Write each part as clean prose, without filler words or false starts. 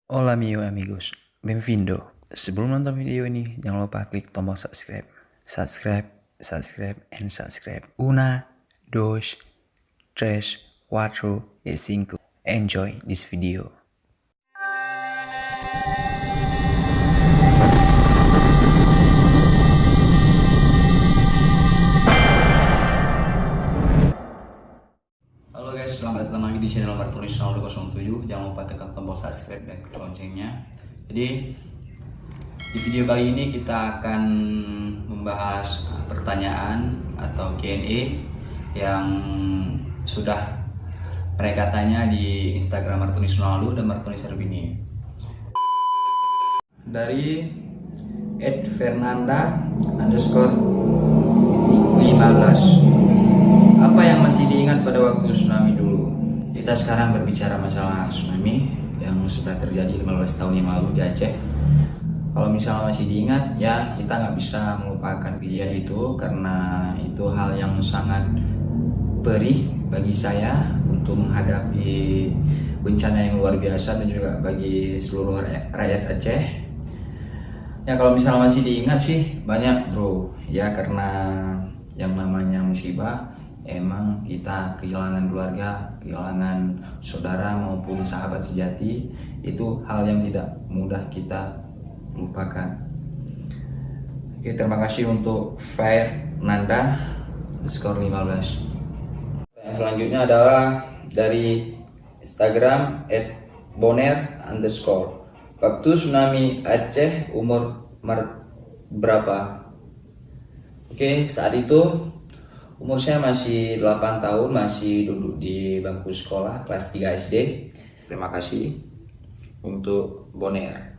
Hola amigos, benvindo. Sebelum nonton video ini, jangan lupa klik tombol subscribe. Subscribe, and subscribe. Una, dos, tres, cuatro, y cinco. Enjoy this video. Halo guys, selamat datang lagi di channel Martunis 07. Jangan lupa tekan tombol subscribe dan klik loncengnya. Jadi di video kali ini kita akan membahas pertanyaan atau Q&A yang sudah mereka tanya di Instagram Martunis Ronaldo dan Martunis Herbini. Dari @fernanda_15. Apa yang masih diingat pada waktu tsunami dulu? Kita sekarang berbicara masalah tsunami yang sudah terjadi 15 tahun yang lalu di Aceh. Kalau misalnya masih diingat, ya kita nggak bisa melupakan kejadian itu karena itu hal yang sangat perih bagi saya untuk menghadapi bencana yang luar biasa dan juga bagi seluruh rakyat Aceh. Ya kalau misalnya masih diingat sih banyak bro, ya karena yang namanya musibah emang kita kehilangan keluarga, kehilangan saudara maupun sahabat sejati, itu hal yang tidak mudah kita lupakan. Oke, terima kasih untuk Fernanda_15. Yang selanjutnya adalah dari Instagram @boner_. Waktu tsunami Aceh umur berapa? Oke, saat itu umur saya masih 8 tahun, masih duduk di bangku sekolah kelas 3 SD. Terima kasih untuk Boner.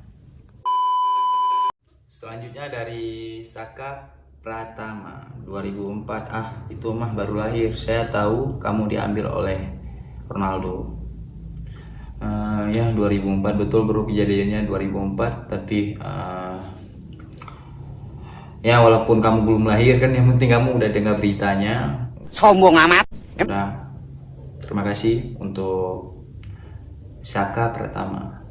Selanjutnya dari Saka Pratama 2004. Itu mah baru lahir. Saya tahu kamu diambil oleh Ronaldo. Ya 2004 betul bro, kejadiannya 2004. Tapi ya walaupun kamu belum lahir kan, yang penting kamu udah dengar beritanya. Sombong amat. Nah, terima kasih untuk Saka Pratama.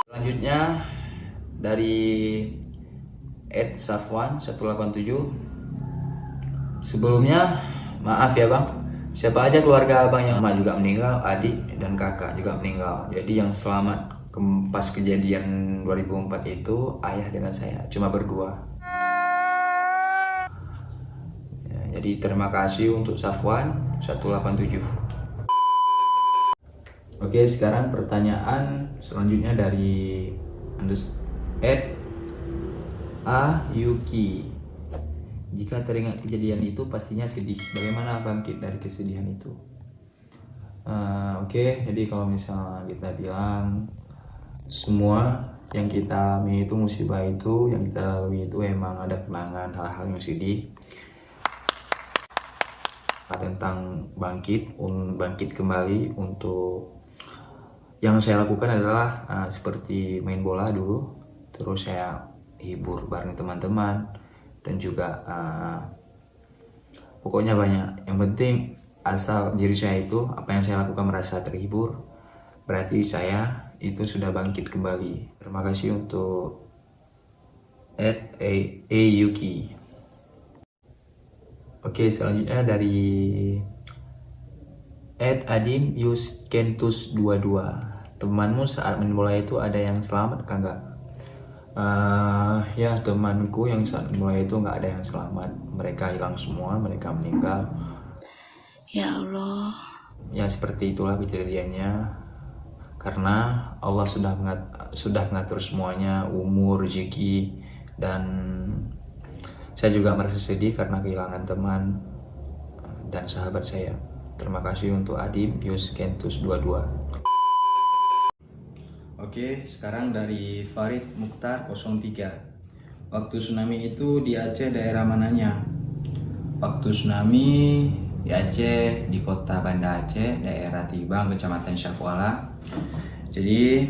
Selanjutnya dari @safwan187. Sebelumnya maaf ya bang, siapa aja keluarga abang yang emak juga meninggal, adik dan kakak juga meninggal. Jadi yang selamat pas kejadian 2004 itu ayah dengan saya, cuma berdua. Ya, jadi terima kasih untuk Safwan 187. Oke, sekarang pertanyaan selanjutnya dari @ayuki. Jika teringat kejadian itu pastinya sedih. Bagaimana bangkit dari kesedihan itu? Oke, jadi kalau misalnya kita bilang semua yang kita alami itu, musibah itu yang kita lalui itu emang ada kenangan hal-hal yang sedih tentang bangkit kembali. Untuk yang saya lakukan adalah seperti main bola dulu, terus saya hibur bareng teman-teman dan juga pokoknya banyak. Yang penting asal diri saya itu, apa yang saya lakukan merasa terhibur, berarti saya itu sudah bangkit kembali. Terima kasih untuk @ayuki. Oke, selanjutnya dari @adim_yuskentus22. Temanmu saat main bola itu ada yang selamat kan enggak? Ya temanku yang saat mulai itu nggak ada yang selamat, mereka hilang semua, mereka meninggal. Ya Allah. Ya seperti itulah kejadiannya, karena Allah sudah mengatur semuanya, umur, rezeki, dan saya juga merasa sedih karena kehilangan teman dan sahabat saya. Terima kasih untuk adim_yuskentus22. Oke, sekarang dari Farid Mukhtar 03. Waktu tsunami itu di Aceh daerah mananya? Waktu tsunami di Aceh, di kota Banda Aceh, daerah Tibang, kecamatan Syakuala. Jadi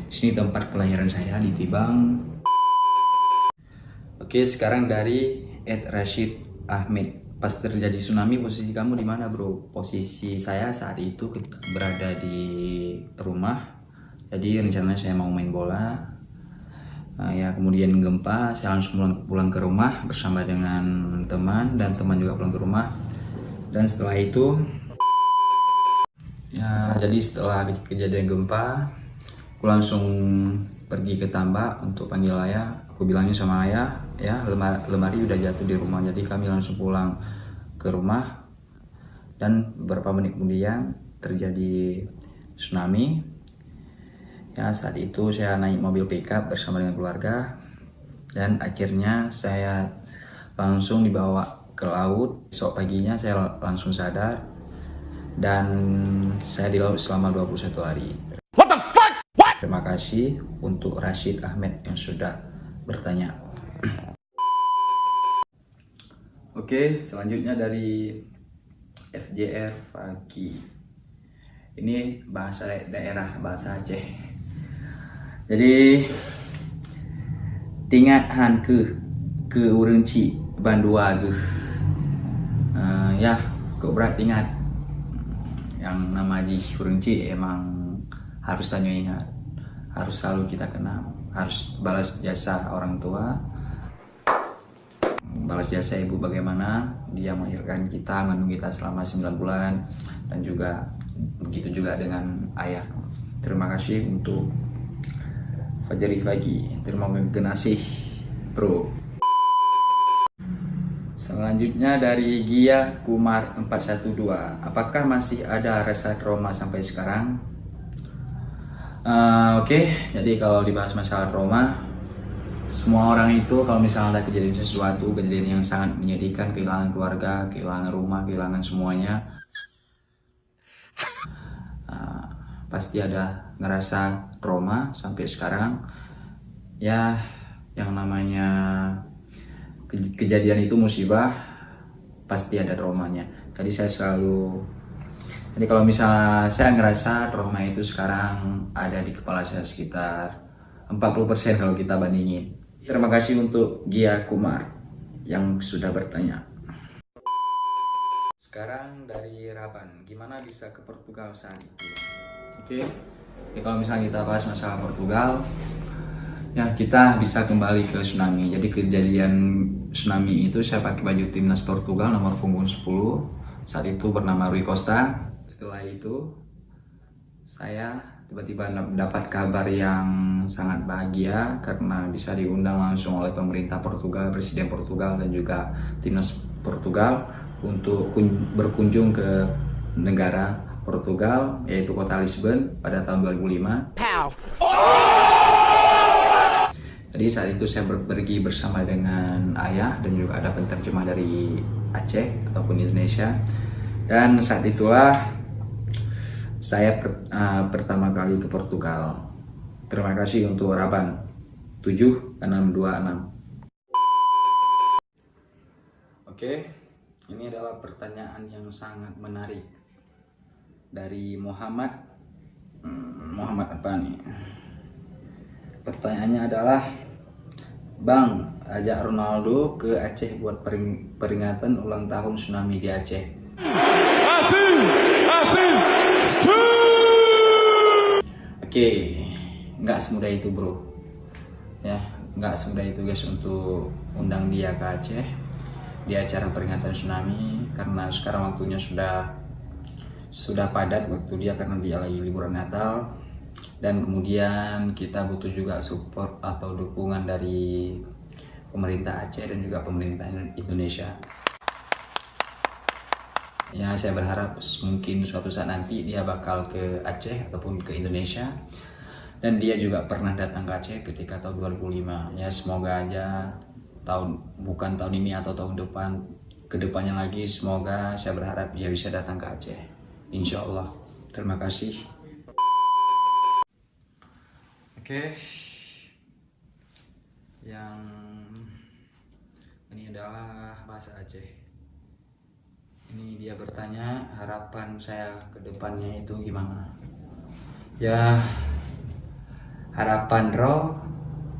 sini tempat kelahiran saya, di Tibang. Oke, sekarang dari @rashid Ahmed. Pas terjadi tsunami, posisi kamu di mana, bro? Posisi saya saat itu berada di rumah. Jadi rencananya saya mau main bola. Ya kemudian gempa, saya langsung pulang ke rumah bersama dengan teman, dan teman juga pulang ke rumah. Dan setelah itu, ya jadi setelah kejadian gempa, aku langsung pergi ke tambak untuk panggil ayah. Aku bilangnya sama ayah, ya lemari udah jatuh di rumah. Jadi kami langsung pulang ke rumah, dan beberapa menit kemudian terjadi tsunami. Ya saat itu saya naik mobil pickup bersama dengan keluarga, dan akhirnya saya langsung dibawa ke laut. Esok paginya saya langsung sadar, dan saya di laut selama 21 hari. What the fuck? What? Terima kasih untuk Rashid Ahmed yang sudah bertanya. Oke, selanjutnya dari FJF Faki. Ini bahasa daerah, bahasa Aceh. Jadi tingkat han ke Urunci Bandua ke ya kok berat tingkat yang nama Haji Urunci emang harus tanya ingat, harus selalu kita kenal, harus balas jasa orang tua, balas jasa ibu bagaimana dia melahirkan kita, mengandung kita selama 9 bulan, dan juga begitu juga dengan ayah. Terima kasih untuk Fajri Fagi, terima kasih bro. Selanjutnya dari Gia Kumar 412, apakah masih ada rasa trauma sampai sekarang? Oke, jadi kalau dibahas masalah trauma, semua orang itu kalau misalnya ada kejadian sesuatu, kejadian yang sangat menyedihkan, kehilangan keluarga, kehilangan rumah, kehilangan semuanya, pasti ada ngerasa trauma sampai sekarang. Ya yang namanya kejadian itu musibah, pasti ada traumanya. Jadi kalau misalnya saya ngerasa trauma itu sekarang ada di kepala saya sekitar 40% kalau kita bandingin. Terima kasih untuk Gia Kumar yang sudah bertanya. Sekarang dari Raban, gimana bisa ke Portugal saat itu? Oke, jadi kalau misalnya kita bahas masalah Portugal, ya kita bisa kembali ke tsunami. Jadi kejadian tsunami itu saya pakai baju timnas Portugal nomor punggung 10. Saat itu bernama Rui Costa. Setelah itu saya tiba-tiba dapat kabar yang sangat bahagia karena bisa diundang langsung oleh pemerintah Portugal, Presiden Portugal, dan juga timnas Portugal untuk berkunjung ke negara Portugal, yaitu kota Lisbon pada tahun 2005. Jadi saat itu saya pergi bersama dengan ayah, dan juga ada penterjemah dari Aceh ataupun Indonesia. Dan saat itulah saya pertama kali ke Portugal. Terima kasih untuk Raban 7626. Oke, ini adalah pertanyaan yang sangat menarik dari Muhammad apa nih? Pertanyaannya adalah, Bang, ajak Ronaldo ke Aceh buat peringatan ulang tahun tsunami di Aceh. Oke, nggak semudah itu bro. Ya, nggak semudah itu guys untuk undang dia ke Aceh di acara peringatan tsunami, karena sekarang waktunya sudah padat waktu dia karena dia lagi liburan Natal, dan kemudian kita butuh juga support atau dukungan dari pemerintah Aceh dan juga pemerintah Indonesia. Ya, saya berharap mungkin suatu saat nanti dia bakal ke Aceh ataupun ke Indonesia, dan dia juga pernah datang ke Aceh ketika tahun 2005. Ya, semoga aja bukan tahun ini atau tahun depan, kedepannya lagi, semoga saya berharap dia bisa datang ke Aceh, insya Allah. Terima kasih. Oke, yang ini adalah bahasa Aceh. Ini dia bertanya harapan saya ke depannya itu gimana. Ya, harapan roh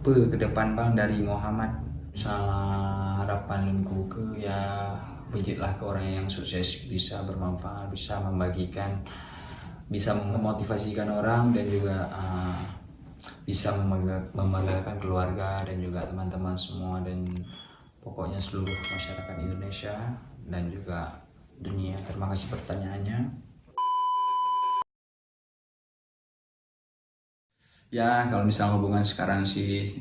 ke depan Bang dari Muhammad. Misalnya harapan lungku ke ya Pijitlah ke orang yang sukses, bisa bermanfaat, bisa membagikan, bisa memotivasikan orang, dan juga bisa membanggakan keluarga dan juga teman-teman semua, dan pokoknya seluruh masyarakat Indonesia dan juga dunia. Terima kasih pertanyaannya. Ya, kalau misalnya hubungan sekarang sih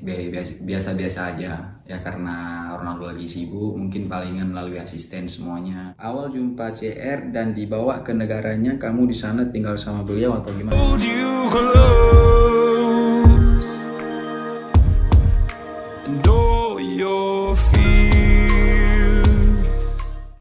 biasa-biasa aja. Ya karena Ronaldo lagi sibuk, mungkin palingan melalui asisten semuanya. Awal jumpa CR dan dibawa ke negaranya, kamu di sana tinggal sama beliau atau gimana? Hold you close and